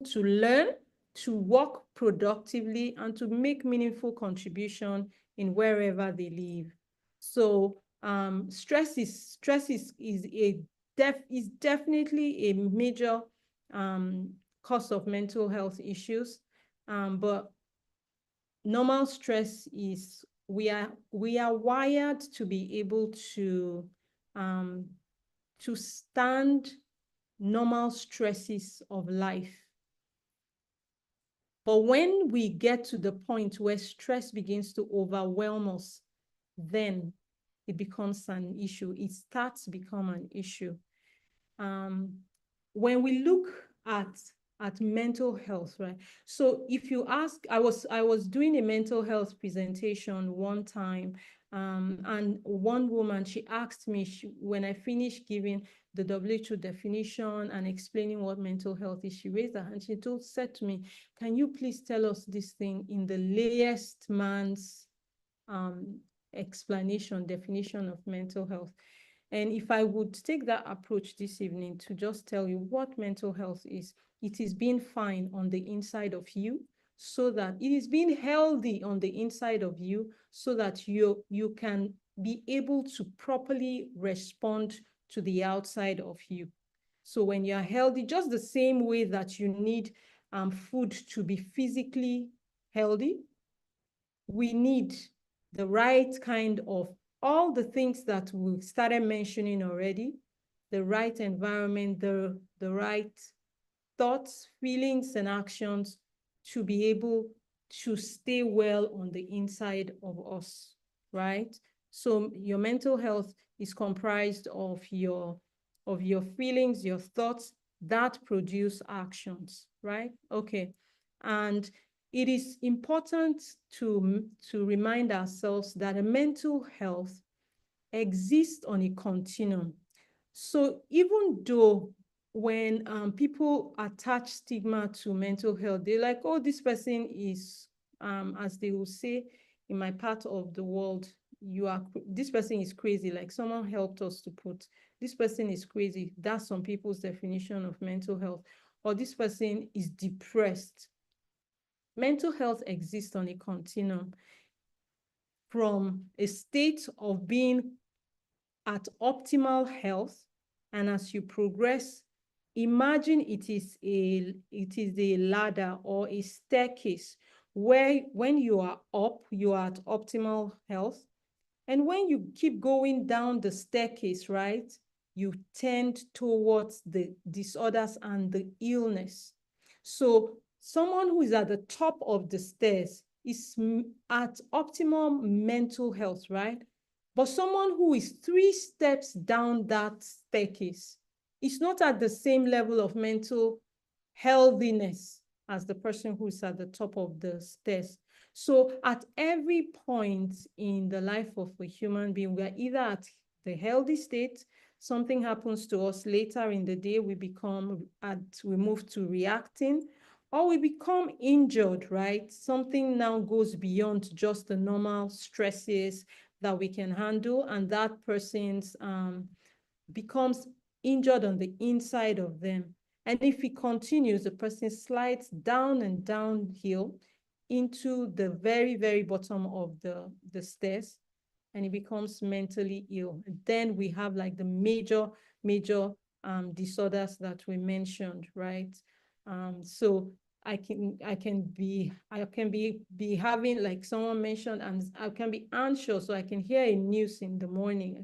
to learn, to work productively, and to make meaningful contribution in wherever they live. So stress is definitely a major cause of mental health issues. But normal stress is, we are wired to be able um, to stand normal stresses of life. But when we get to the point where stress begins to overwhelm us, then it becomes an issue. It starts to become an issue. When we look at mental health, right? So if you ask, I was doing a mental health presentation one time, and one woman, she asked me, when I finished giving the WHO definition and explaining what mental health is, she raised her hand. She said to me, "Can you please tell us this thing in the layest man's explanation, definition of mental health?" And if I would take that approach this evening to just tell you what mental health is, it is being fine on the inside of you, so that it is being healthy on the inside of you, so that you can be able to properly respond to the outside of you. So when you're healthy, just the same way that you need food to be physically healthy, we need the right kind of all the things that we started mentioning already, the right environment, the right thoughts, feelings, and actions to be able to stay well on the inside of us, right? So your mental health is comprised of your feelings, your thoughts that produce actions, right? Okay. And it is important to remind ourselves that a mental health exists on a continuum. So even though when people attach stigma to mental health, they're like, "Oh, this person is," as they will say in my part of the world, this person is crazy. Like someone helped us to put, "This person is crazy." That's some people's definition of mental health. Or this person is depressed. Mental health exists on a continuum, from a state of being at optimal health, and as you progress, imagine it is a ladder or a staircase, where when you are up, you are at optimal health, and when you keep going down the staircase, right, you tend towards the disorders and the illness. So someone who is at the top of the stairs is at optimal mental health, right? But someone who is 3 steps down that staircase is not at the same level of mental healthiness as the person who's at the top of the stairs. So at every point in the life of a human being, we are either at the healthy state, something happens to us later in the day, we move to reacting, or we become injured, right? Something now goes beyond just the normal stresses that we can handle, and that person's becomes injured on the inside of them. And if it continues, the person slides down and downhill into the very, very bottom of the stairs, and it becomes mentally ill. And then we have like the major disorders that we mentioned, right? So I can be having, like someone mentioned, and I can be anxious, so I can hear a news in the morning.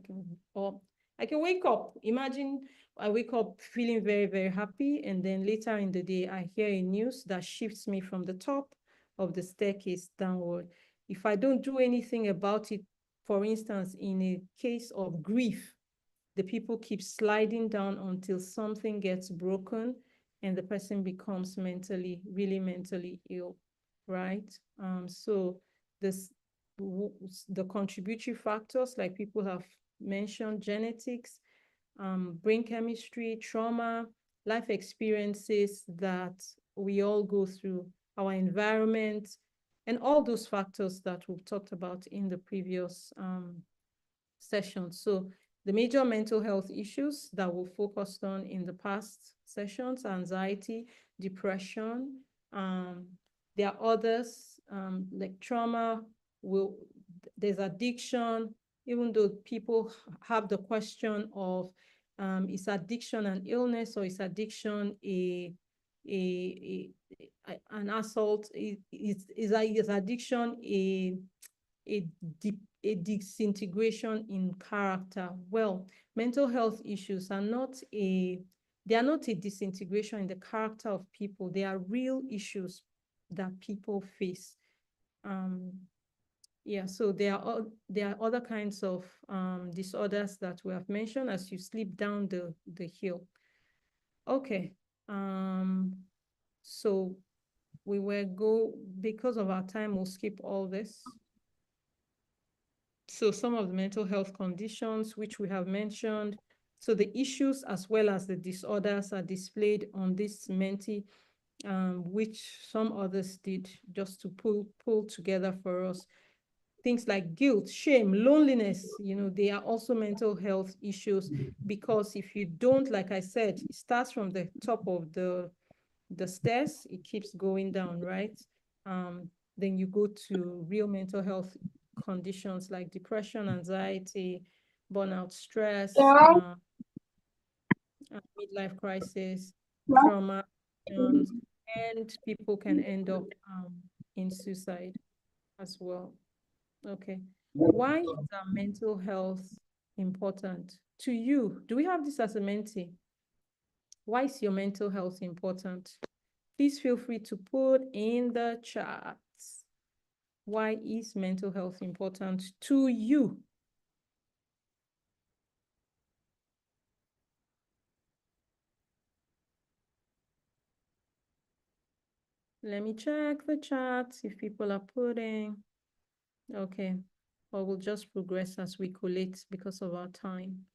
I can wake up. Imagine I wake up feeling very, very happy, and then later in the day, I hear a news that shifts me from the top of the staircase downward. If I don't do anything about it, for instance, in a case of grief, the people keep sliding down until something gets broken and the person becomes really mentally ill, right? So the contributory factors, like people have mentioned, genetics, brain chemistry, trauma, life experiences that we all go through, our environment, and all those factors that we've talked about in the previous session. So the major mental health issues that we focused on in the past sessions: anxiety, depression. There are others, like trauma, there's addiction, even though people have the question of, is addiction an illness, or is addiction an assault? Is addiction a disintegration in character? Well, mental health issues are not a disintegration in the character of people. They are real issues that people face. Yeah, so there are other kinds of disorders that we have mentioned as you slip down the hill. Okay, so because of our time, we'll skip all this. So some of the mental health conditions which we have mentioned. So the issues as well as the disorders are displayed on this Menti, which some others did just to pull together for us. Things like guilt, shame, loneliness, they are also mental health issues, because if you don't, like I said, it starts from the top of the stairs, it keeps going down, right? Then you go to real mental health conditions like depression, anxiety, burnout, stress, midlife crisis, trauma, and people can end up in suicide as well. Okay. Why is our mental health important to you? Do we have this as a mentee? Why is your mental health important? Please feel free to put in the chat. Why is mental health important to you? Let me check the chat if people are putting. Okay. Or we'll just progress as we collate because of our time.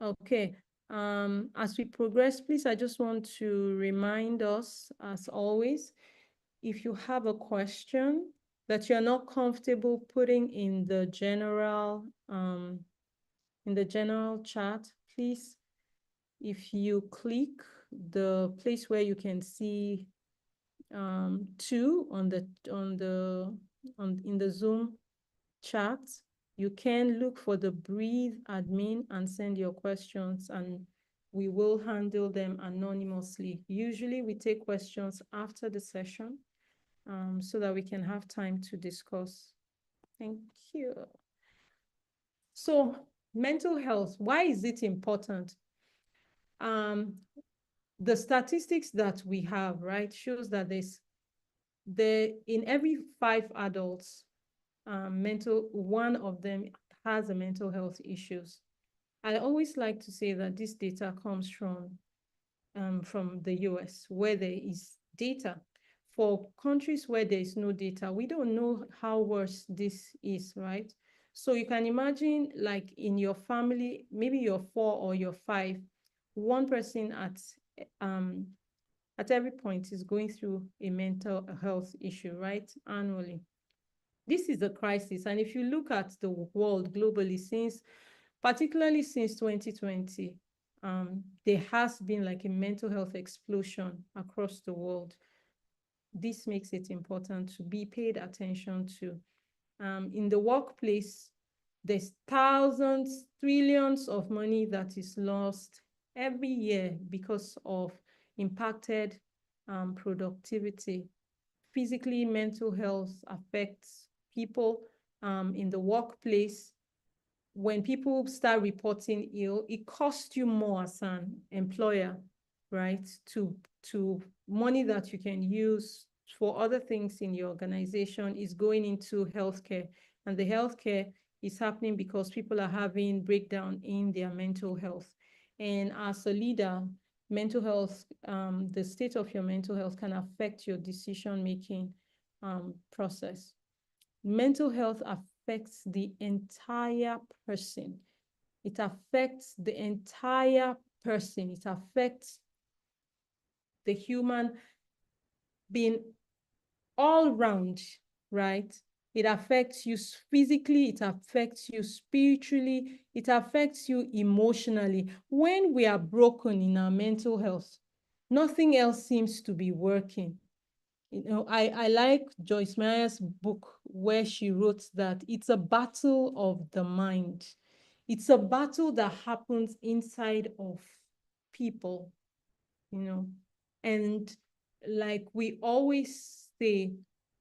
Okay. As we progress, please, I just want to remind us, as always, if you have a question that you're not comfortable putting in the general chat, please, if you click the place where you can see 2 in the Zoom chat, you can look for the Breathe admin and send your questions, and we will handle them anonymously. Usually we take questions after the session, so that we can have time to discuss. Thank you. So mental health, why is it important? The statistics that we have, right, shows that in every 5 adults, one of them has a mental health issues. I always like to say that this data comes from the US, where there is data. For countries where there is no data, we don't know how worse this is, right? So you can imagine, like in your family, maybe you're 4 or you're 5, one person at every point is going through a mental health issue, right? Annually. This is a crisis. And if you look at the world globally, particularly since 2020, there has been like a mental health explosion across the world. This makes it important to be paid attention to. In the workplace, there's thousands, trillions of money that is lost every year because of impacted productivity. Physically, mental health affects people in the workplace. When people start reporting ill, it costs you more as an employer, right? To money that you can use for other things in your organization is going into healthcare. And the healthcare is happening because people are having breakdown in their mental health. And as a leader, mental health, the state of your mental health can affect your decision-making process. Mental health affects the entire person. It affects the entire person. It affects the human being all round, right? It affects you physically, it affects you spiritually, it affects you emotionally. When we are broken in our mental health, nothing else seems to be working. You know, I like Joyce Meyer's book where she wrote that it's a battle of the mind. It's a battle that happens inside of people, you know. And like we always say,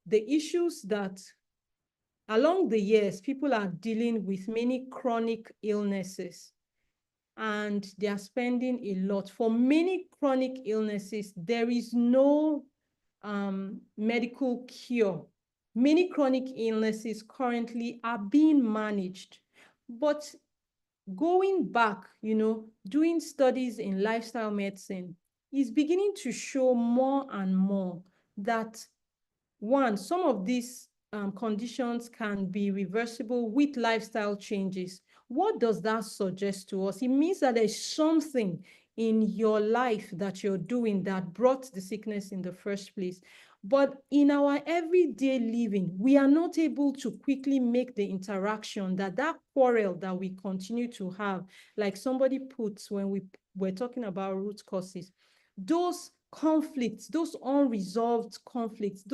the issues that along the years, people are dealing with many chronic illnesses and they are spending a lot. For many chronic illnesses, there is no medical cure. Many chronic illnesses currently are being managed. But going back, you know, doing studies in lifestyle medicine is beginning to show more and more that one, some of these conditions can be reversible with lifestyle changes. What does that suggest to us? It means that there's something in your life that you're doing that brought the sickness in the first place. But in our everyday living, we are not able to quickly make the interaction that quarrel that we continue to have, like somebody puts when we were talking about root causes, those conflicts, those unresolved conflicts,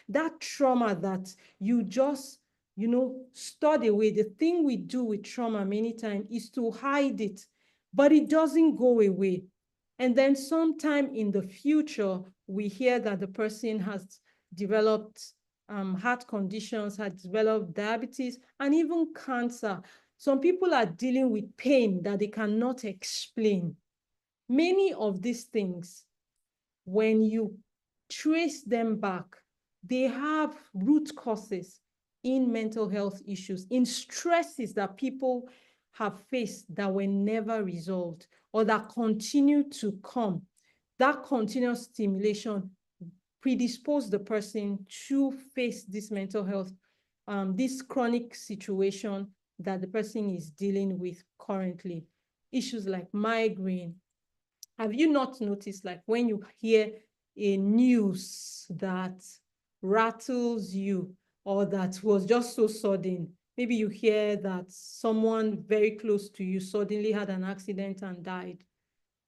that trauma that you just, you know, stored away. The thing we do with trauma many times is to hide it, but it doesn't go away. And then sometime in the future, we hear that the person has developed heart conditions, has developed diabetes, and even cancer. Some people are dealing with pain that they cannot explain. Many of these things, when you trace them back, they have root causes in mental health issues, in stresses that people have faced that were never resolved or that continue to come. That continuous stimulation predispose the person to face this mental health, this chronic situation that the person is dealing with currently. Issues like migraine. Have you not noticed, like when you hear a news that rattles you or that was just so sudden, maybe you hear that someone very close to you suddenly had an accident and died.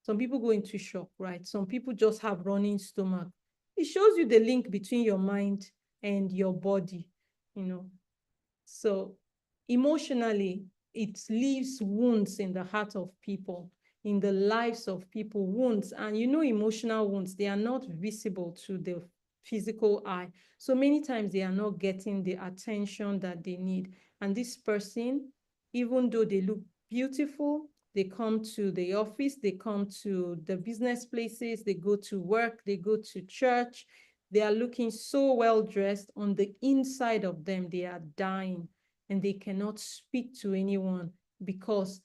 Some people go into shock, right? Some people just have running stomach. It shows you the link between your mind and your body, you know. So emotionally, it leaves wounds in the heart of people, in the lives of people, wounds. And you know, emotional wounds, they are not visible to the physical eye. So many times they are not getting the attention that they need. And this person, even though they look beautiful, they come to the office, they come to the business places, they go to work, they go to church, they are looking so well dressed. On the inside of them, they are dying and they cannot speak to anyone because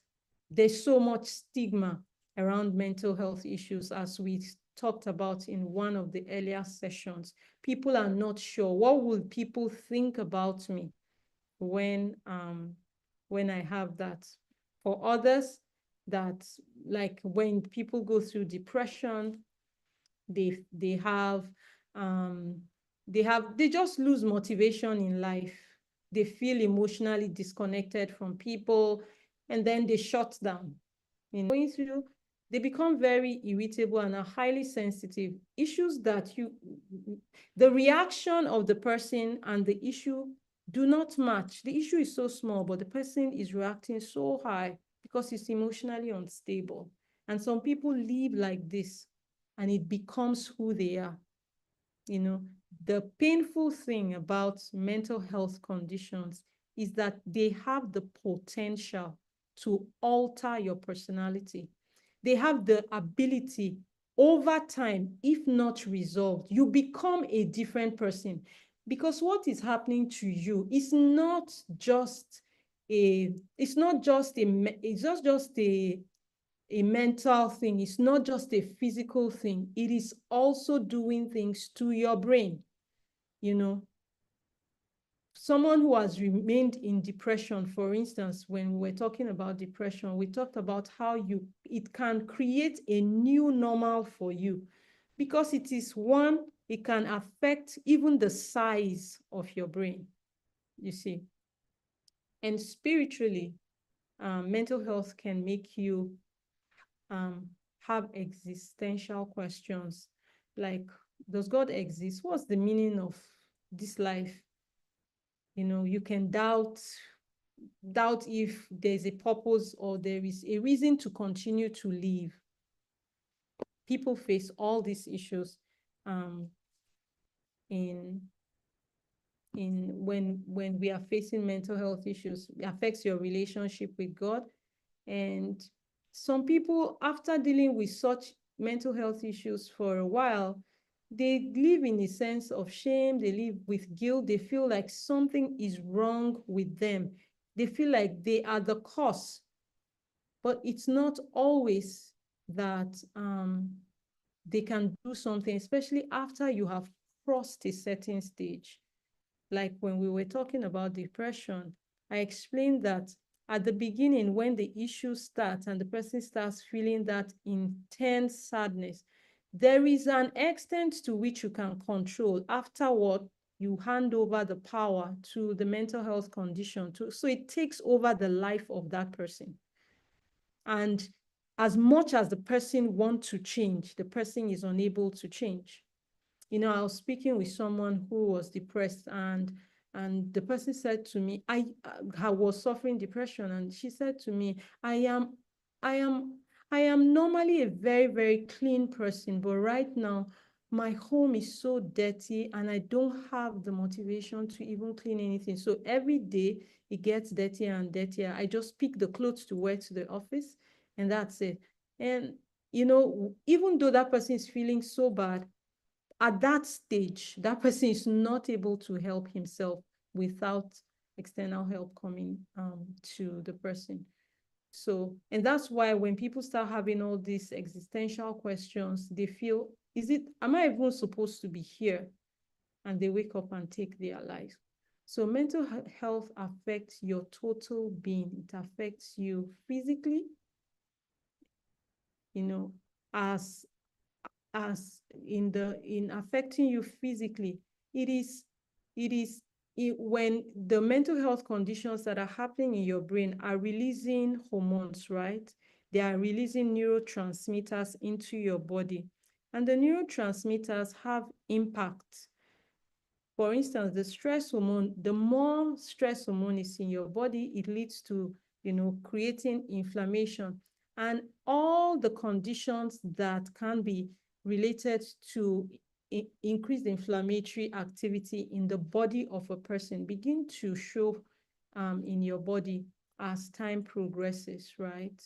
there's so much stigma around mental health issues, as we talked about in one of the earlier sessions. People are not sure. What will people think about me when I have that? For others, that like when people go through depression, they just lose motivation in life. They feel emotionally disconnected from people, and then they shut down. Going through, they become very irritable and are highly sensitive. Issues that the reaction of the person and the issue do not match. The issue is so small, but the person is reacting so high because it's emotionally unstable. And some people live like this, and it becomes who they are. You know, the painful thing about mental health conditions is that they have the potential to alter your personality. They have the ability over time, if not resolved, you become a different person, because what is happening to you is not just it's not just a mental thing. It's not just a physical thing. It is also doing things to your brain. You know, someone who has remained in depression, for instance, when we were talking about depression, we talked about how it can create a new normal for you, because it can affect even the size of your brain. you see. And spiritually, mental health can make you have existential questions like, does God exist? What's the meaning of this life? You know, you can doubt if there's a purpose or there is a reason to continue to live. People face all these issues in when we are facing mental health issues. It affects your relationship with God. And some people, after dealing with such mental health issues for a while, they live in a sense of shame. They live with guilt. They feel like something is wrong with them. They feel like they are the cause. But it's not always that they can do something, especially after you have crossed a certain stage. Like when we were talking about depression, I explained that at the beginning, when the issue starts and the person starts feeling that intense sadness, there is an extent to which you can control. Afterward, you hand over the power to the mental health condition. So it takes over the life of that person. And as much as the person wants to change, the person is unable to change. You know, I was speaking with someone who was depressed, and the person said to me, I was suffering depression, and she said to me, I am normally a very, very clean person, but right now my home is so dirty and I don't have the motivation to even clean anything. So every day it gets dirtier and dirtier. I just pick the clothes to wear to the office, and that's it. And, you know, even though that person is feeling so bad, at that stage, that person is not able to help himself without external help coming to the person. So, and that's why when people start having all these existential questions, they feel, am I even supposed to be here? And they wake up and take their life. So mental health affects your total being. It affects you physically, you know, as in affecting you physically. When the mental health conditions that are happening in your brain are releasing hormones, right? They are releasing neurotransmitters into your body, and the neurotransmitters have impact. For instance, the stress hormone, the more stress hormone is in your body, it leads to, you know, creating inflammation and all the conditions that can be related to increased inflammatory activity in the body of a person begin to show in your body as time progresses, right?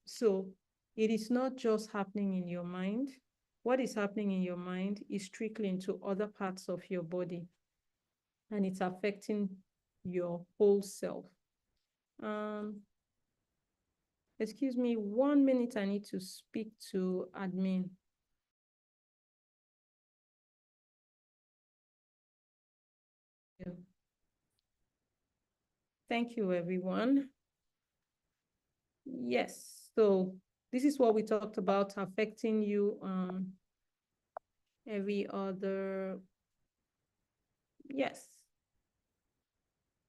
So it is not just happening in your mind. What is happening in your mind is trickling to other parts of your body, and it's affecting your whole self. Excuse me, 1 minute, I need to speak to admin. Thank you, everyone. Yes, so this is what we talked about, affecting you every other, yes.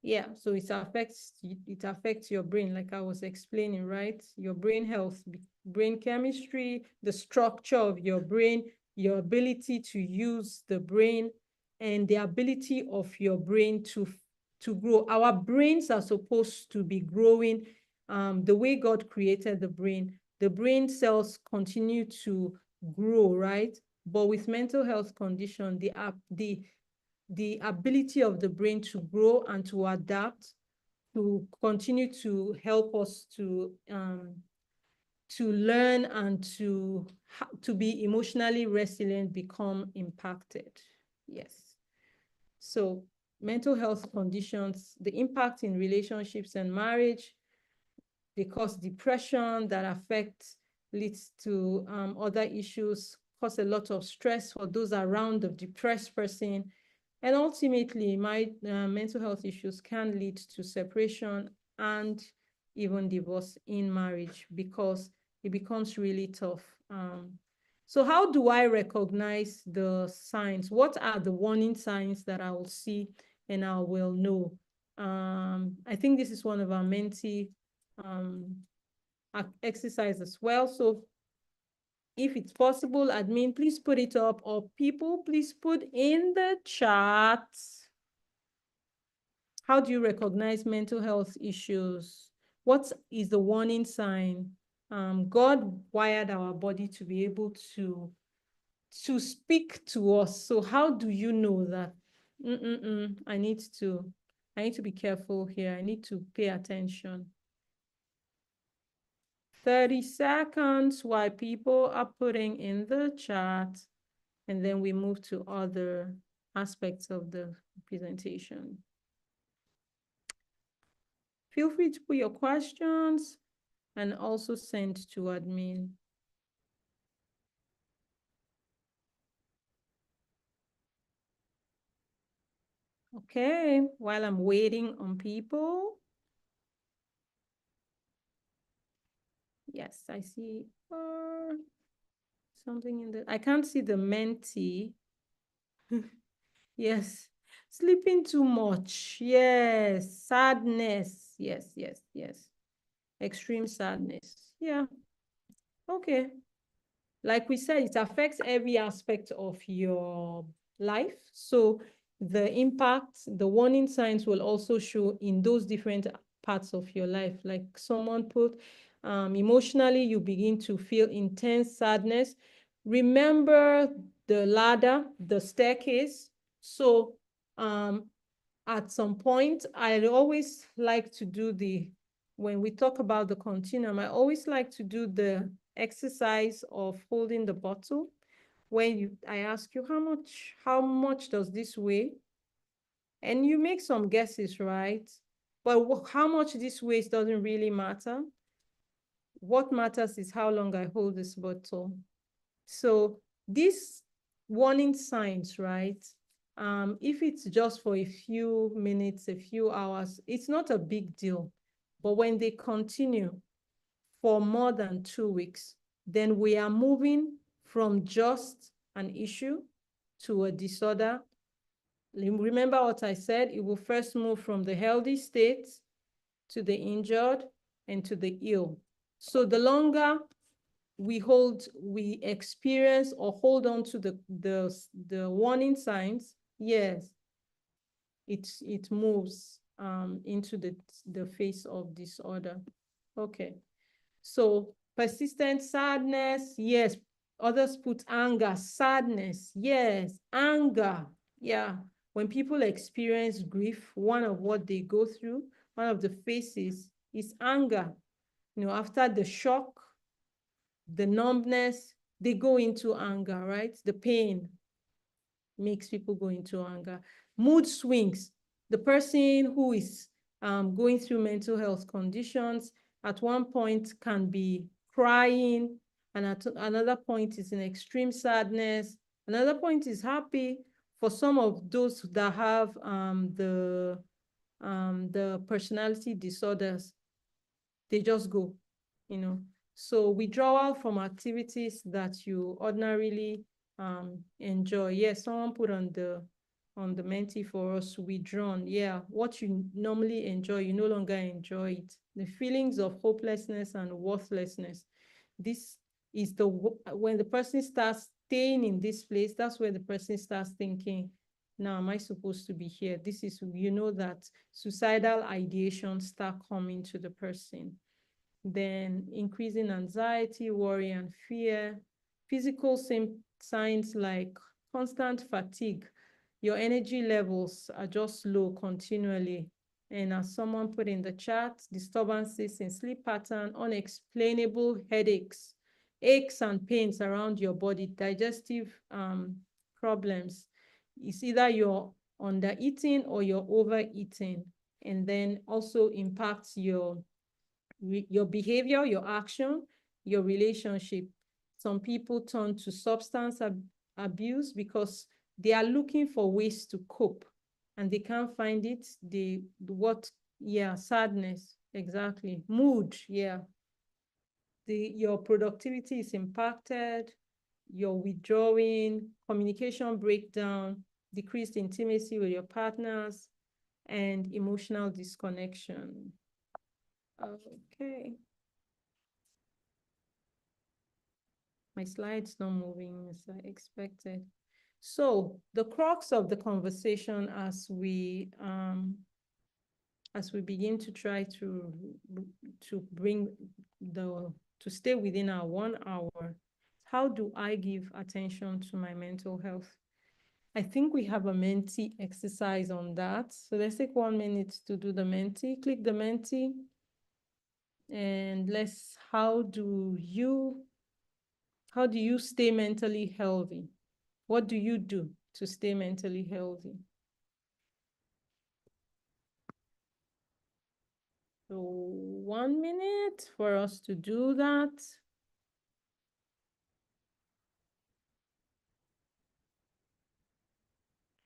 Yeah, so it affects your brain, like I was explaining, right? Your brain health, brain chemistry, the structure of your brain, your ability to use the brain, and the ability of your brain to grow. Our brains are supposed to be growing the way God created the brain cells continue to grow, right? But with mental health condition, the ability of the brain to grow and to adapt, to continue to help us to learn and to be emotionally resilient become impacted. Yes. So mental health conditions, the impact in relationships and marriage, they cause depression that leads to other issues, cause a lot of stress for those around the depressed person. And ultimately, mental health issues can lead to separation and even divorce in marriage because it becomes really tough. So how do I recognize the signs? What are the warning signs that I will see and I will know. I think this is one of our mentee exercise as well. So if it's possible, admin, please put it up, or people, please put in the chat. How do you recognize mental health issues? What is the warning sign? God wired our body to be able to speak to us. So how do you know that I need to be careful here. I need to pay attention. 30 seconds while people are putting in the chat, and then we move to other aspects of the presentation. Feel free to put your questions and also send to admin. Okay, while I'm waiting on people. Yes, I see something in the, I can't see the mentee. Yes, sleeping too much. Yes, sadness. Yes, yes, yes. Extreme sadness. Yeah, okay. Like we said, it affects every aspect of your life. So the impact, the warning signs will also show in those different parts of your life. Like someone put, emotionally, you begin to feel intense sadness. Remember the ladder, the staircase. So at some point, I always like to do when we talk about the continuum, I always like to do the exercise of holding the bottle. When I ask you, how much does this weigh? And you make some guesses, right? But how much this weighs doesn't really matter. What matters is how long I hold this bottle. So these warning signs, right? If it's just for a few minutes, a few hours, it's not a big deal. But when they continue for more than 2 weeks, then we are moving from just an issue to a disorder. Remember what I said? It will first move from the healthy state to the injured and to the ill. So the longer we experience or hold on to the warning signs, yes, it moves into the phase of disorder. Okay, so persistent sadness, yes. Others put anger, sadness, yes, anger, yeah. When people experience grief, one of what they go through, one of the phases is anger. After the shock, the numbness, they go into anger, right? The pain makes people go into anger. Mood swings. The person who is going through mental health conditions at one point can be crying, and at another point is in extreme sadness. Another point is happy. For some of those that have the personality disorders, they just go, So withdrawal from activities that you ordinarily enjoy. Yes, someone put on the mentee for us, withdrawn. Yeah, what you normally enjoy, you no longer enjoy it. The feelings of hopelessness and worthlessness. This is when the person starts staying in this place, that's where the person starts thinking, now am I supposed to be here? This is, that suicidal ideation start coming to the person. Then increasing anxiety, worry, and fear. Physical signs like constant fatigue. Your energy levels are just low continually. And as someone put in the chat, disturbances in sleep pattern, unexplainable headaches, aches and pains around your body, digestive problems. It's either you're under eating or you're overeating, and then also impacts your behavior, your action, your relationship. Some people turn to substance abuse because they are looking for ways to cope and they can't find it. Sadness, exactly. Mood, yeah. Your productivity is impacted, your withdrawing, communication breakdown, decreased intimacy with your partners, and emotional disconnection. Okay. My slide's not moving as I expected. So the crux of the conversation as we begin to try to bring to stay within our 1 hour, how do I give attention to my mental health? I think we have a Menti exercise on that. So let's take 1 minute to do the Menti. Click the Menti. And how do you stay mentally healthy? What do you do to stay mentally healthy? So 1 minute for us to do that.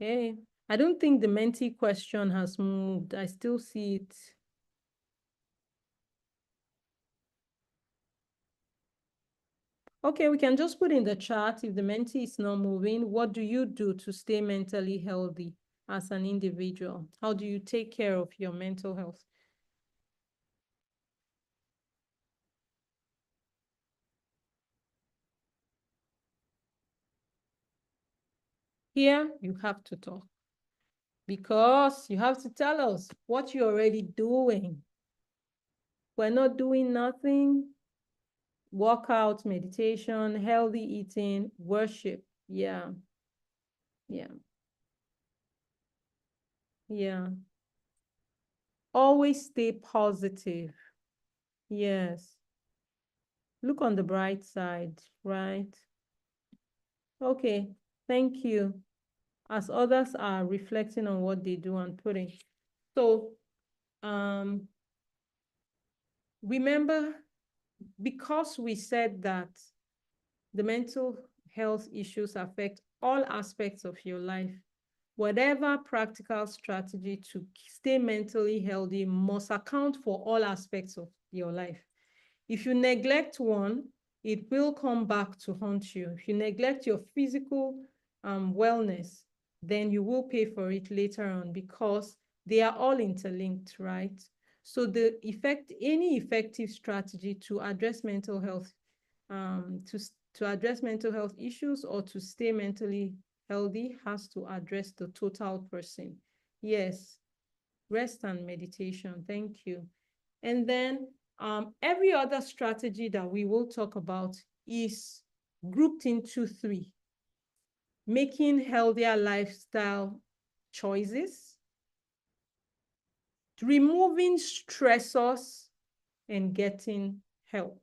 Okay. I don't think the Menti question has moved. I still see it. Okay, we can just put in the chat if the Menti is not moving. What do you do to stay mentally healthy as an individual? How do you take care of your mental health? Here, you have to talk because you have to tell us what you're already doing. We're not doing nothing. Workout, meditation, healthy eating, worship. Yeah. Yeah. Yeah. Always stay positive. Yes. Look on the bright side, right? Okay. Thank you. As others are reflecting on what they do and putting. So, remember, because we said that the mental health issues affect all aspects of your life, whatever practical strategy to stay mentally healthy must account for all aspects of your life. If you neglect one, it will come back to haunt you. If you neglect your physical wellness, then you will pay for it later on because they are all interlinked, right? So any effective strategy to address mental health, to address mental health issues or to stay mentally healthy has to address the total person. Yes, rest and meditation. Thank you. And then every other strategy that we will talk about is grouped into 3. Making healthier lifestyle choices, removing stressors, and getting help.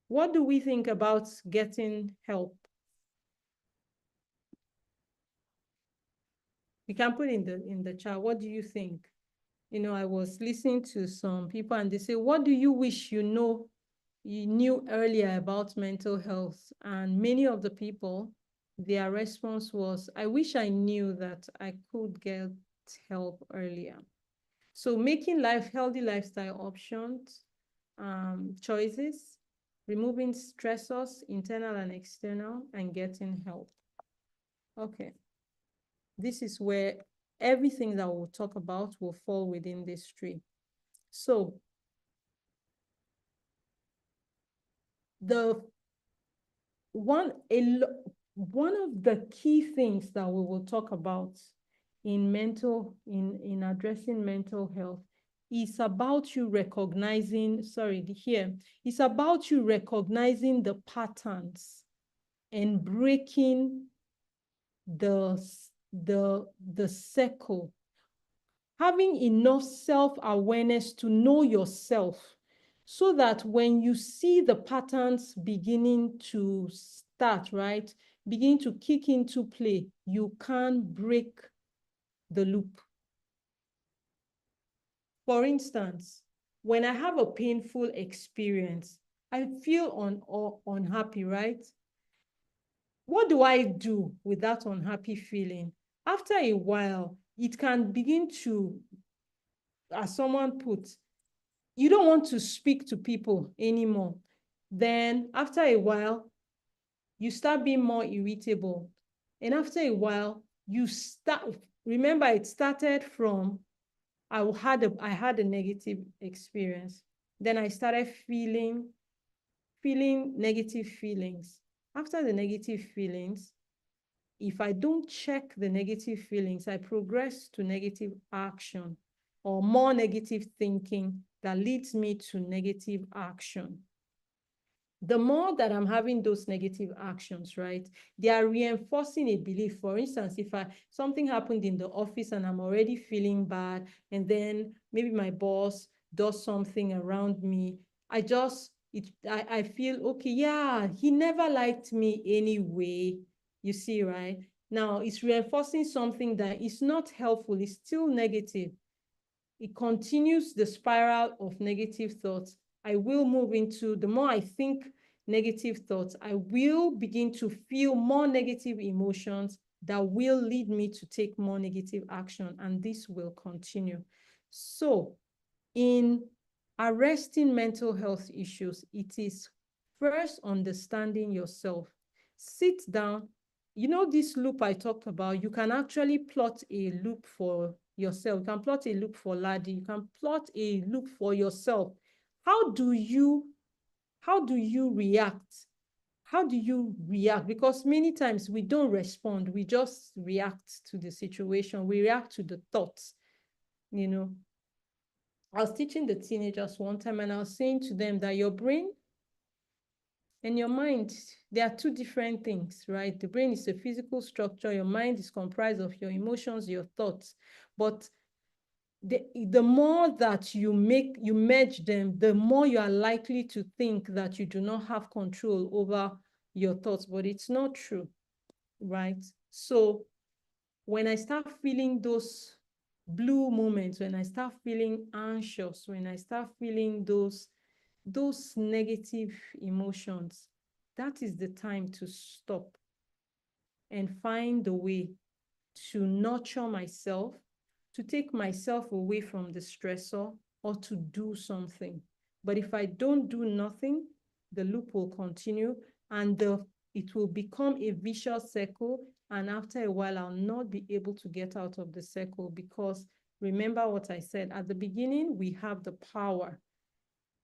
What do we think about getting help? You can put in the chat. What do you think? I was listening to some people and they say, what do you wish you knew earlier about mental health? And many of the people, their response was, I wish I knew that I could get help earlier. So making healthy lifestyle options, choices, removing stressors, internal and external, and getting help. Okay. This is where everything that we'll talk about will fall within this tree. So one of the key things that we will talk about in addressing mental health is about you recognizing, it's about you recognizing the patterns and breaking the circle, having enough self-awareness to know yourself so that when you see the patterns beginning to start, right, beginning to kick into play, you can break the loop. For instance, when I have a painful experience, I feel unhappy, right? What do I do with that unhappy feeling? After a while, it can begin to, as someone put, you don't want to speak to people anymore. Then after a while, you start being more irritable. And after a while, you start, remember, it started from, I had a negative experience. Then I started feeling negative feelings. After the negative feelings, if I don't check the negative feelings, I progress to negative action or more negative thinking that leads me to negative action. The more that I'm having those negative actions, right, they are reinforcing a belief. For instance, if something happened in the office and I'm already feeling bad, and then maybe my boss does something around me, I feel, okay, yeah, he never liked me anyway. You see, right? Now it's reinforcing something that is not helpful. It's still negative. It continues the spiral of negative thoughts. I will move into, the more I think negative thoughts, I will begin to feel more negative emotions that will lead me to take more negative action, and this will continue. So in arresting mental health issues, it is first understanding yourself. Sit down. You know, this loop I talked about, you can actually plot a loop for yourself. You can plot a loop for Ladi. You can plot a loop for yourself. How do you react? How do you react? Because many times we don't respond. We just react to the situation. We react to the thoughts, you know. I was teaching the teenagers one time, and I was saying to them that your brain and your mind, they are two different things, right? The brain is a physical structure. Your mind is comprised of your emotions, your thoughts. But the more that you merge them, the more you are likely to think that you do not have control over your thoughts, but it's not true, right? So when I start feeling those blue moments, when I start feeling anxious, when I start feeling those negative emotions, that is the time to stop and find a way to nurture myself, to take myself away from the stressor, or to do something. But if I don't do nothing, the loop will continue, and it will become a vicious circle. And after a while, I'll not be able to get out of the circle, because remember what I said at the beginning, we have the power.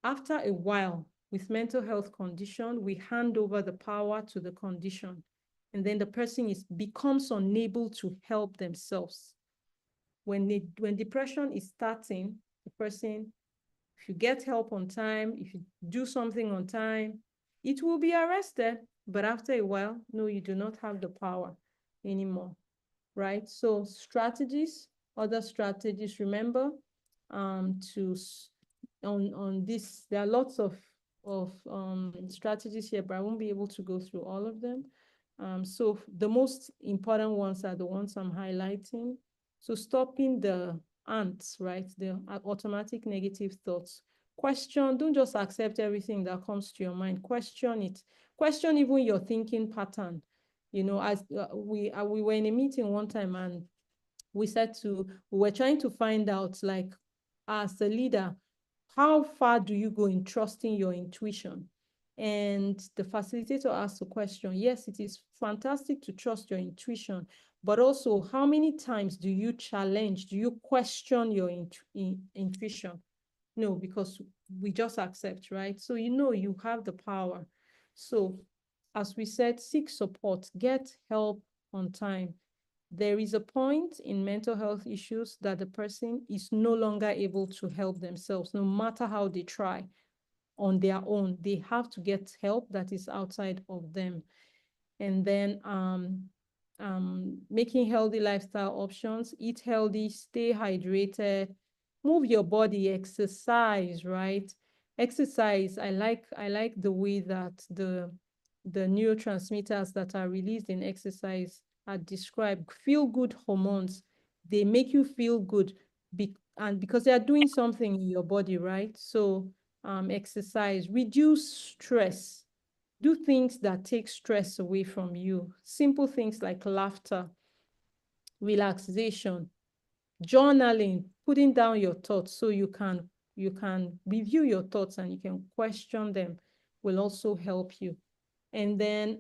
After a while, with mental health condition, we hand over the power to the condition, and then the person becomes unable to help themselves. When depression is starting, the person, if you get help on time, if you do something on time, it will be arrested. But after a while, no, you do not have the power anymore, right? So strategies, other strategies, remember, on this, there are lots of strategies here, but I won't be able to go through all of them. So the most important ones are the ones I'm highlighting. So stopping the ants, right? The automatic negative thoughts. Question, don't just accept everything that comes to your mind. Question it. Question even your thinking pattern. You know, as we were in a meeting one time, and we were trying to find out, like, as a leader, how far do you go in trusting your intuition? And the facilitator asked the question, yes, it is fantastic to trust your intuition, but also how many times do you question your intuition? No, because we just accept, right? So you have the power. So as we said, seek support, get help on time. There is a point in mental health issues that the person is no longer able to help themselves, no matter how they try on their own. They have to get help that is outside of them. And then making healthy lifestyle options, eat healthy, stay hydrated, move your body, exercise, right? Exercise, I like the way that the neurotransmitters that are released in exercise are described. Feel good hormones, they make you feel good, and because they are doing something in your body, right? So exercise, reduce stress, do things that take stress away from you. Simple things like laughter, relaxation, journaling, putting down your thoughts so you can review your thoughts and you can question them, will also help you. And then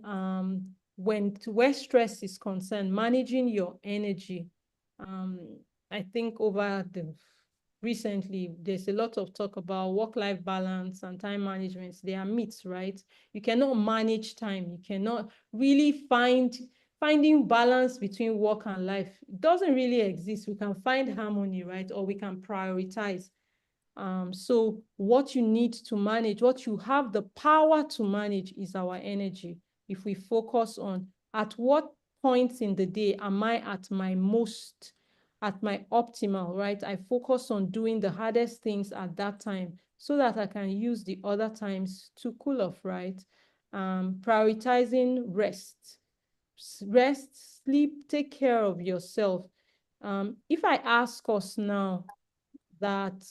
where stress is concerned, managing your energy. I think over the recently, there's a lot of talk about work-life balance and time management. They are myths, right? You cannot manage time. You cannot really finding balance between work and life. It doesn't really exist. We can find harmony, right? Or we can prioritize. So what you need to manage, what you have the power to manage is our energy. If we focus on at what points in the day am I at my most, at my optimal, right? I focus on doing the hardest things at that time so that I can use the other times to cool off, right? Prioritizing rest, sleep, take care of yourself. If I ask us now, that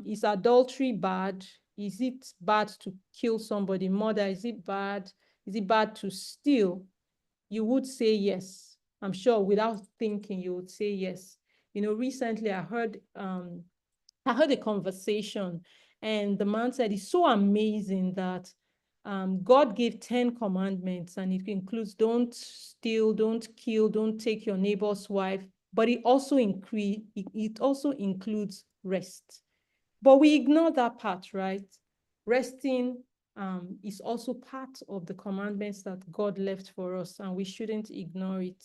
is adultery bad? Is it bad to kill somebody? Murder, is it bad? Is it bad to steal? You would say yes. I'm sure without thinking, you would say yes. Recently I heard a conversation, and the man said it's so amazing that God gave 10 commandments, and it includes don't steal, don't kill, don't take your neighbor's wife, but it also includes rest. But we ignore that part, right? Resting is also part of the commandments that God left for us, and we shouldn't ignore it.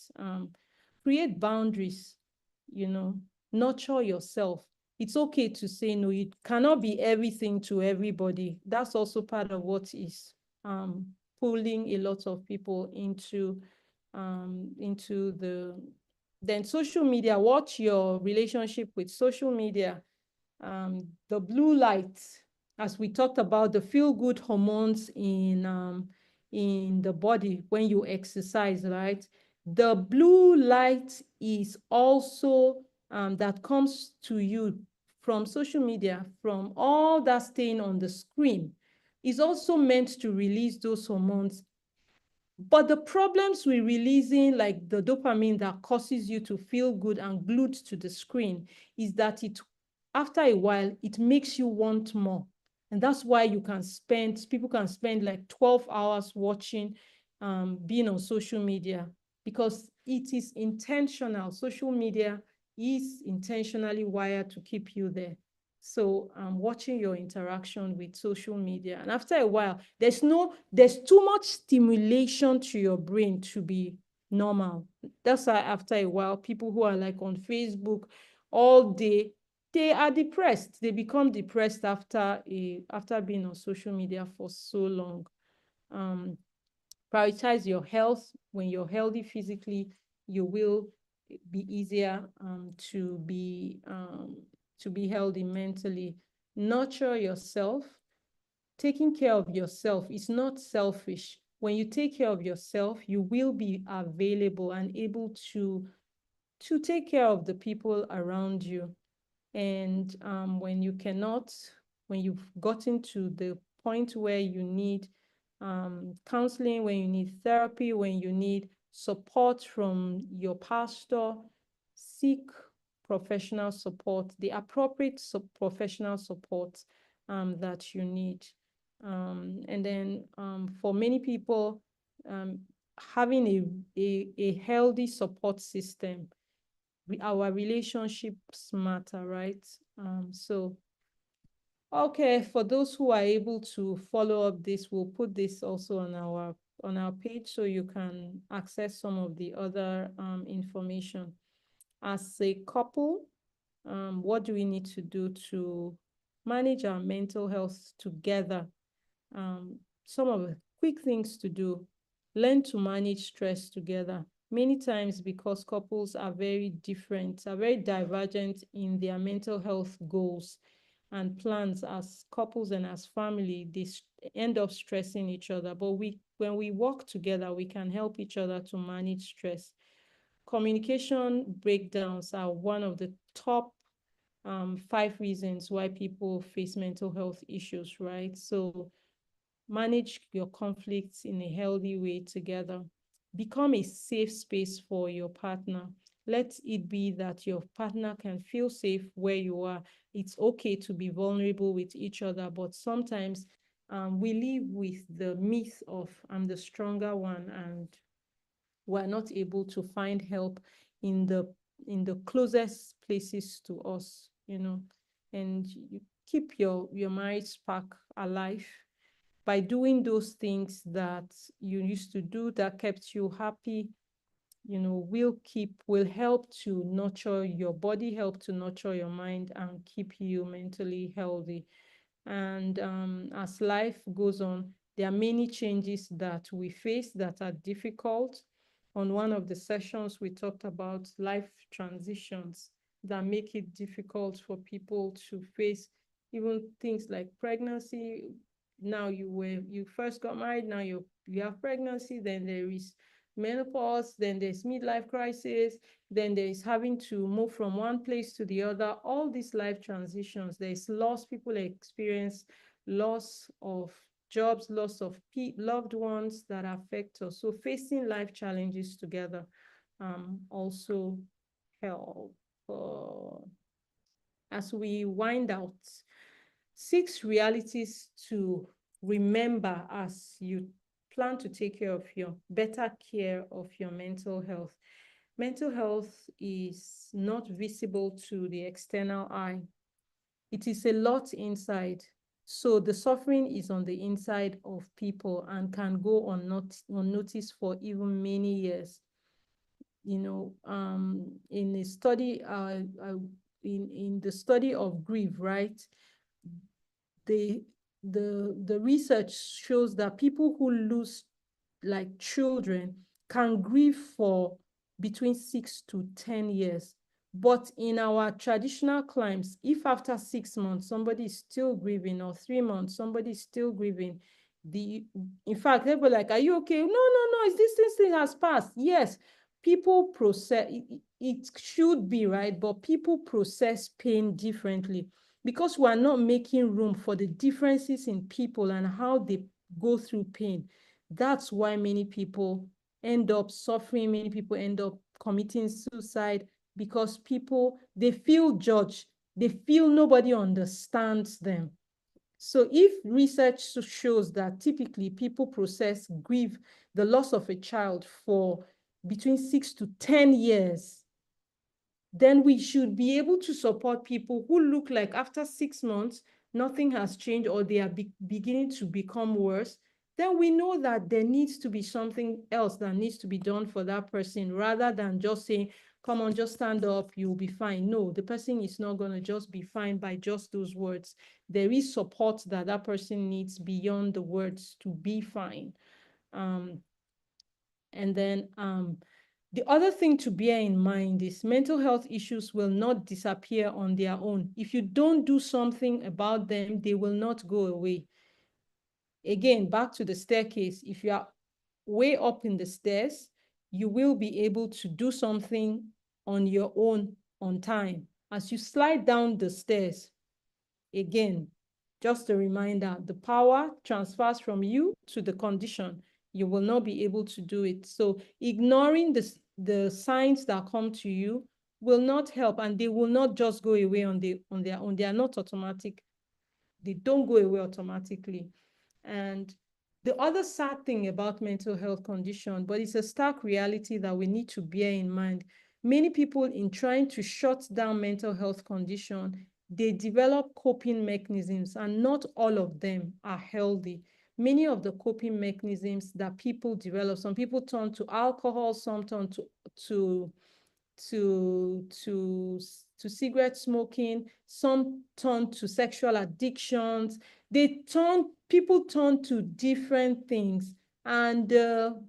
Create boundaries, nurture yourself. It's okay to say no. You cannot be everything to everybody. That's also part of what is pulling a lot of people into then social media. Watch your relationship with social media. The blue light, as we talked about, the feel-good hormones in the body when you exercise, right? The blue light is also that comes to you from social media, from all that staying on the screen, is also meant to release those hormones. But the problems with releasing, like the dopamine that causes you to feel good and glued to the screen, is that after a while, it makes you want more. And that's why people can spend like 12 hours watching, being on social media, because it is intentional. Social media is intentionally wired to keep you there. So watching your interaction with social media. And after a while, there's too much stimulation to your brain to be normal. That's why after a while, people who are like on Facebook all day, they are depressed. They become depressed after being on social media for so long. Prioritize your health. When you're healthy physically, you will be easier to be healthy mentally. Nurture yourself. Taking care of yourself is not selfish. When you take care of yourself, you will be available and able to take care of the people around you. And when you've gotten to the point where you need counseling, when you need therapy, when you need support from your pastor, seek professional support, the appropriate professional support that you need. And then for many people, having a healthy support system, our relationships matter, right? So, okay, for those who are able to follow up this, we'll put this also on our page so you can access some of the other information. As a couple, what do we need to do to manage our mental health together? Some of the quick things to do: learn to manage stress together. Many times, because couples are very different, are very divergent in their mental health goals and plans as couples and as family, they end up stressing each other. But when we work together, we can help each other to manage stress. Communication breakdowns are one of the top 5 reasons why people face mental health issues, right? So manage your conflicts in a healthy way together. Become a safe space for your partner. Let it be that your partner can feel safe where you are. It's okay to be vulnerable with each other, but sometimes we live with the myth of I'm the stronger one, and we're not able to find help in the in the closest places to us, and you keep your marriage spark alive by doing those things that you used to do that kept you happy, will help to nurture your body, help to nurture your mind, and keep you mentally healthy. And as life goes on, there are many changes that we face that are difficult. On one of the sessions, we talked about life transitions that make it difficult for people to face even things like pregnancy. Now you first got married, now you have pregnancy, then there is menopause, then there's midlife crisis, then there's having to move from one place to the other. All these life transitions, there's loss. People experience loss of jobs, loss of loved ones that affect us. So facing life challenges together also help. As we wind out, 6 realities to remember as you plan to take care of your better care of your mental health. Mental health is not visible to the external eye. It is a lot inside. So the suffering is on the inside of people and can go unnoticed for even many years. In a study, in the study of grief, right? The research shows that people who lose like children can grieve for between 6 to 10 years. But in our traditional climes, if after 6 months somebody is still grieving, or 3 months somebody is still grieving, in fact, they'll be like, are you okay? No, it's this thing has passed. Yes, people process it should be right, but people process pain differently because we are not making room for the differences in people and how they go through pain. That's why many people end up suffering. Many people end up committing suicide because they feel judged. They feel nobody understands them. So if research shows that typically people process grief, the loss of a child, for between 6 to 10 years, then we should be able to support people who look like after 6 months, nothing has changed, or they are beginning to become worse. Then we know that there needs to be something else that needs to be done for that person, rather than just saying, come on, just stand up, you'll be fine. No, the person is not going to just be fine by just those words. There is support that that person needs beyond the words to be fine. And then the other thing to bear in mind is mental health issues will not disappear on their own. If you don't do something about them, they will not go away. Again, back to the staircase. If you are way up in the stairs, you will be able to do something on your own on time. As you slide down the stairs, again, just a reminder, the power transfers from you to the condition. You will not be able to do it. So ignoring the signs that come to you will not help, and they will not just go away on their own. They are not automatic. They don't go away automatically. And the other sad thing about mental health condition, but it's a stark reality that we need to bear in mind, many people, in trying to shut down mental health condition, they develop coping mechanisms, and not all of them are healthy. Many of the coping mechanisms that people develop, some people turn to alcohol, some turn to cigarette smoking, some turn to sexual addictions. People turn to different things, and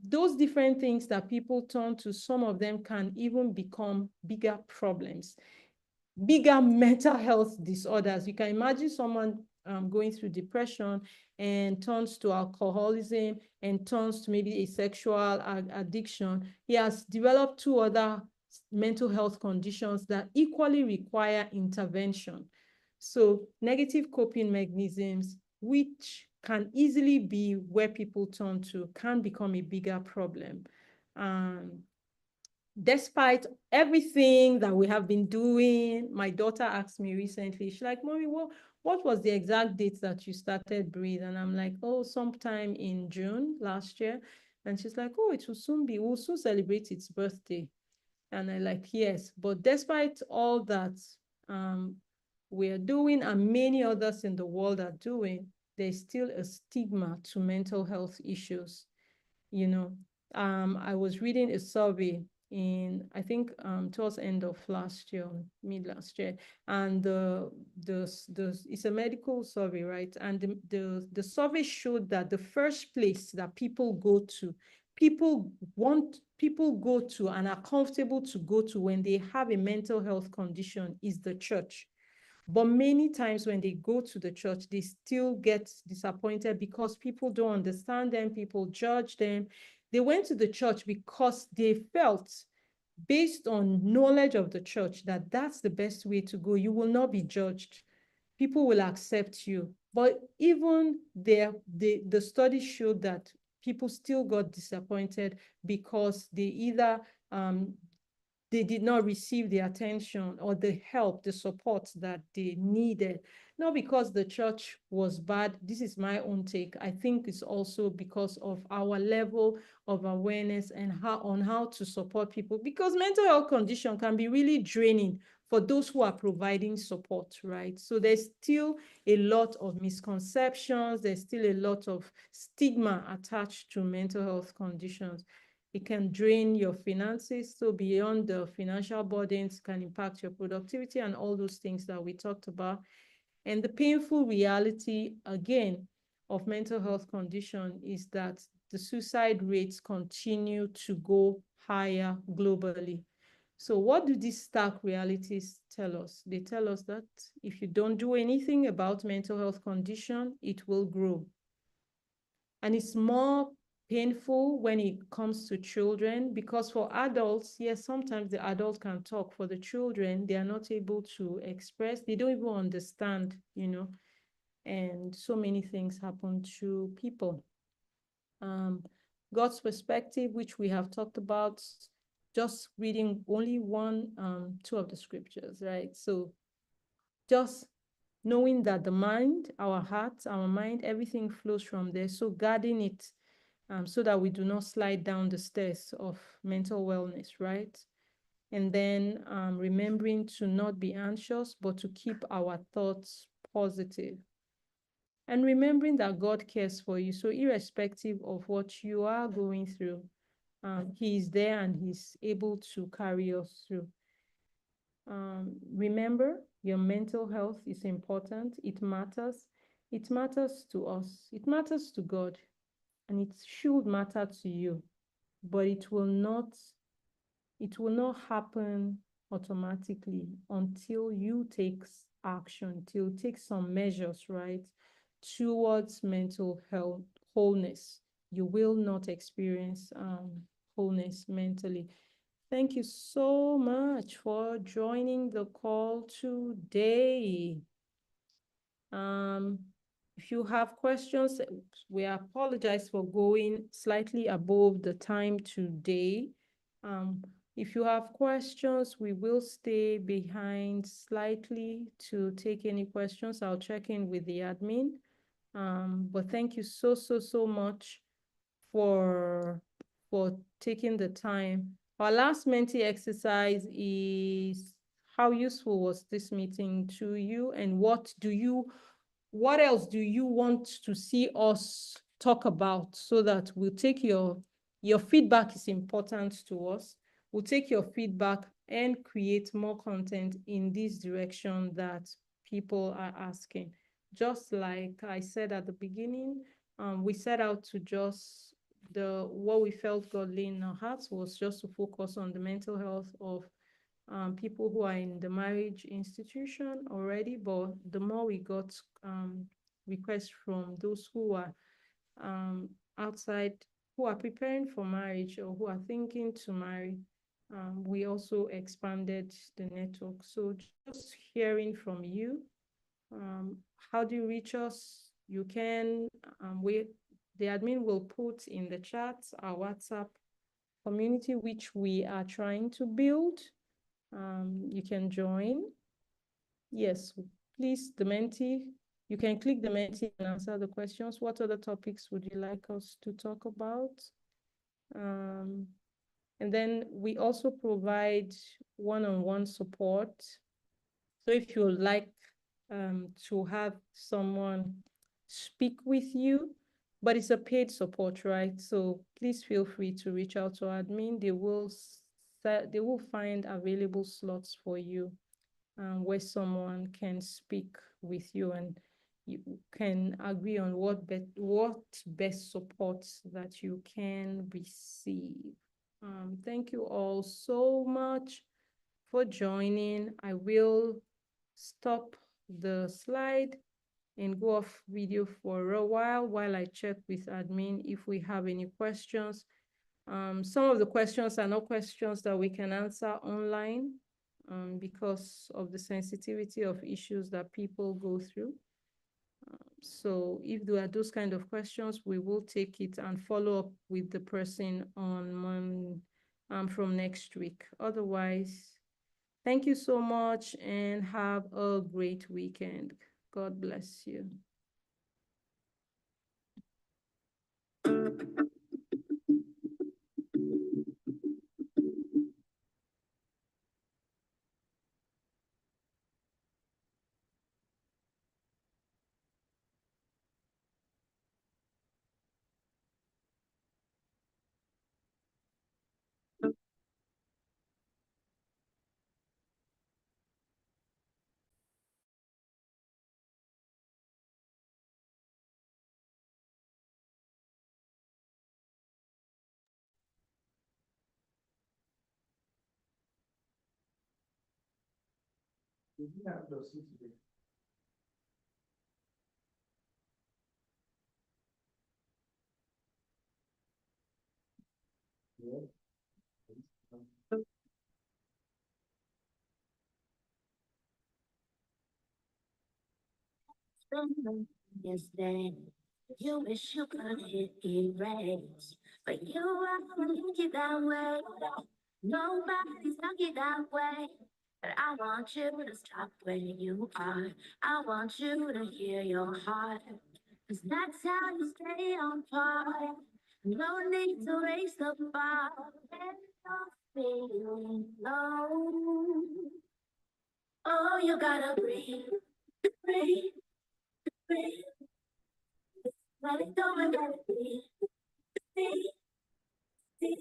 those different things that people turn to, some of them can even become bigger problems, bigger mental health disorders. You can imagine someone going through depression and turns to alcoholism and turns to maybe a sexual addiction. He has developed 2 other mental health conditions that equally require intervention. So negative coping mechanisms, which can easily be where people turn to, can become a bigger problem. Despite everything that we have been doing, my daughter asked me recently, she's like, Mommy, what was the exact date that you started Breathe? And I'm like, oh, sometime in June last year. And she's like, oh, we'll soon celebrate its birthday. And I like, yes, but despite all that we're doing and many others in the world are doing, there's still a stigma to mental health issues. You know, I was reading a survey in, I think, towards the end of last year, mid last year, and it's a medical survey, right? And the survey showed that the first place that people go to, people go to and are comfortable to go to when they have a mental health condition is the church. But many times when they go to the church, they still get disappointed because people don't understand them, people judge them. They went to the church because they felt, based on knowledge of the church, that that's the best way to go. You will not be judged. People will accept you. But even there, the study showed that people still got disappointed because they either they did not receive the attention or the help, the support that they needed. Not because the church was bad. This is my own take. I think it's also because of our level of awareness and how to support people, because mental health condition can be really draining for those who are providing support, right? So there's still a lot of misconceptions. There's still a lot of stigma attached to mental health conditions. It can drain your finances. So beyond the financial burdens, can impact your productivity and all those things that we talked about. And the painful reality, again, of mental health condition is that the suicide rates continue to go higher globally. So what do these stark realities tell us? They tell us that if you don't do anything about mental health condition, it will grow. And it's more painful when it comes to children, because for adults, yes, sometimes the adult can talk. For the children, they are not able to express. They don't even understand, and so many things happen to people. God's perspective, which we have talked about, just reading only two of the scriptures, right? So just knowing that the mind, our heart, our mind, everything flows from there. So guarding it, so that we do not slide down the stairs of mental wellness, right? And then remembering to not be anxious, but to keep our thoughts positive. And remembering that God cares for you. So irrespective of what you are going through, He is there and He's able to carry us through. Remember, your mental health is important. It matters. It matters to us. It matters to God. And it should matter to you. But it will not happen automatically until you take action, till you take some measures, right, towards mental health, wholeness. You will not experience wholeness mentally. Thank you so much for joining the call today. If you have questions, we apologize for going slightly above the time today. If you have questions, we will stay behind slightly to take any questions. I'll check in with the admin. But thank you so much for taking the time. Our last Menti exercise is, how useful was this meeting to you, and what else do you want to see us talk about, so that we'll take your feedback is important to us. We'll take your feedback and create more content in this direction that people are asking. Just like I said at the beginning, we set out to just what we felt godly in our hearts was just to focus on the mental health of people who are in the marriage institution already. But the more we got requests from those who are outside, who are preparing for marriage or who are thinking to marry, we also expanded the network. So just hearing from you, how do you reach us? You can, the admin will put in the chat our WhatsApp community, which we are trying to build. You can join. Yes, please, the Menti, you can click the Menti and answer the questions. What other topics would you like us to talk about? And And then we also provide one-on-one support. So if you would like to have someone speak with you, but it's a paid support, right? So please feel free to reach out to admin. They will find available slots for you where someone can speak with you and you can agree on what best supports that you can receive. Thank you all so much for joining. I will stop the slide and go off video for a while I check with admin if we have any questions. Some of the questions are not questions that we can answer online because of the sensitivity of issues that people go through. So if there are those kind of questions, we will take it and follow up with the person on from next week. Otherwise, thank you so much and have a great weekend. God bless you. Yesterday, you wish you could hit erase, but you are lucky that way. Nobody's lucky that way. But I want you to stop where you are. I want you to hear your heart. Cause that's how you stay on par. No need to raise the bar. Let you're feeling low. Oh, you gotta breathe, breathe, breathe. Let it go and let it be. Be, be.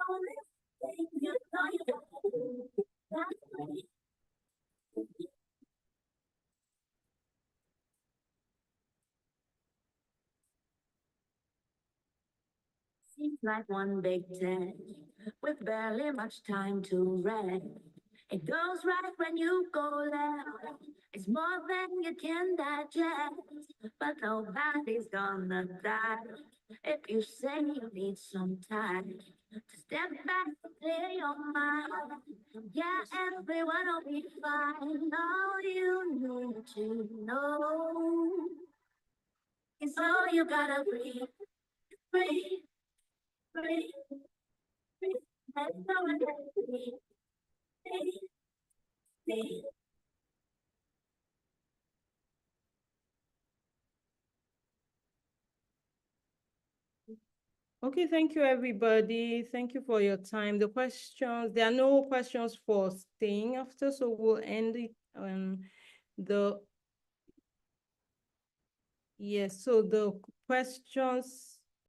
Only thing you know you gotta do. That's way. Seems like one big day with barely much time to rest. It goes right when you go left. It's more than you can digest, but nobody's gonna die if you say you need some time to step back and clear your mind. Yeah, everyone will be fine. All you need to know is all you gotta breathe, breathe, breathe, breathe. Let go and let it be, breathe, breathe. Okay, thank you, everybody. Thank you for your time. The questions, there are no questions for staying after, so we'll end it. Yes, so the questions